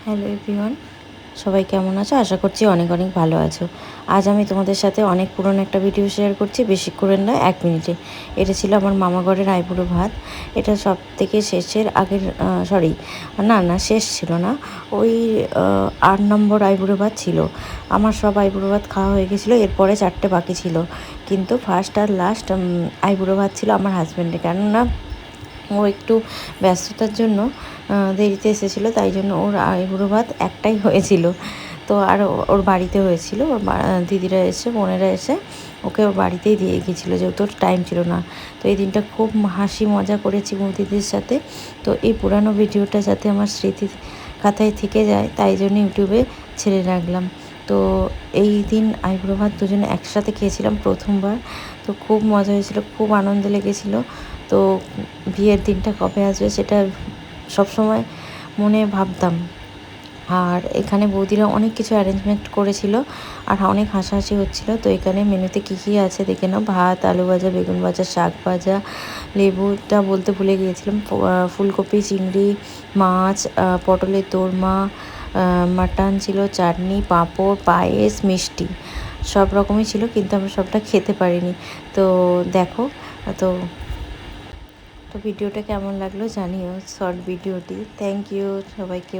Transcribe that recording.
Hello everyone, সবাই কেমন আছো? আশা করছি অনেক অনেক ভালো আছো। আজ আমি তোমাদের সাথে অনেক পুরনো একটা ভিডিও শেয়ার করছি, বেশিক্ষণের নয়, 1 মিনিটে। এটা ছিল আমার মামা ঘরের আইবুড়ো ভাত। এটা সব থেকে শেষের আগের, সরি, না শেষ ছিল না, ওই 8 নম্বর আইবুড়ো ভাত ছিল। আমার সব আইবুড়ো ভাত খাওয়া হয়ে গেছিলো, এরপরে 4টে বাকি ছিল। কিন্তু ফার্স্ট আর লাস্ট আইবুড়ো ভাত ছিল আমার হাজব্যান্ডে, কেননা ও একটু ব্যস্ততার জন্য দেরিতে এসেছিলো, তাই জন্য ওর আইবুড়ো ভাত একটাই হয়েছিল। তো আর ওর বাড়িতে হয়েছিল, ওর দিদিরা এসে, বোনেরা এসে ওকে ওর বাড়িতেই দিয়ে গিয়েছিলো, যেহেতু ওর টাইম ছিল না। তো এই দিনটা খুব হাসি মজা করেছি বৌদিদের সাথে। তো এই পুরানো ভিডিওটা যাতে আমার স্মৃতি খাতায় থেকে যায়, তাই জন্য ইউটিউবে ছেড়ে রাখলাম। তো এই দিন আইবুড়ো ভাত দুজনে একসাথে খেয়েছিলাম প্রথমবার। তো খুব মজা হয়েছিল, খুব আনন্দ লেগেছিলো। তো বিয়ের দিনটা কবে আসবে সেটা সবসময় মনে ভাবতাম। আর এখানে বৌদিরা অনেক কিছু অ্যারেঞ্জমেন্ট করেছিল, আর অনেক হাসাহাসি হচ্ছিল। তো এখানে মেনুতে কী কী আছে দেখে নাও। ভাত, আলু ভাজা, বেগুন ভাজা, শাক ভাজা, লেবুটা বলতে ভুলে গিয়েছিলাম, ফুলকপি, চিংড়ি, মাছ, পটলের দোরমা, মাটন ছিল, চাটনি, পাঁপড়, পায়েস, মিষ্টি, সব রকমই ছিল, কিন্তু আমরা সবটা খেতে পারিনি। তো দেখো, তো তো ভিডিওটা কেমন লাগলো জানিও, শর্ট ভিডিওটি। থ্যাংক ইউ সবাইকে।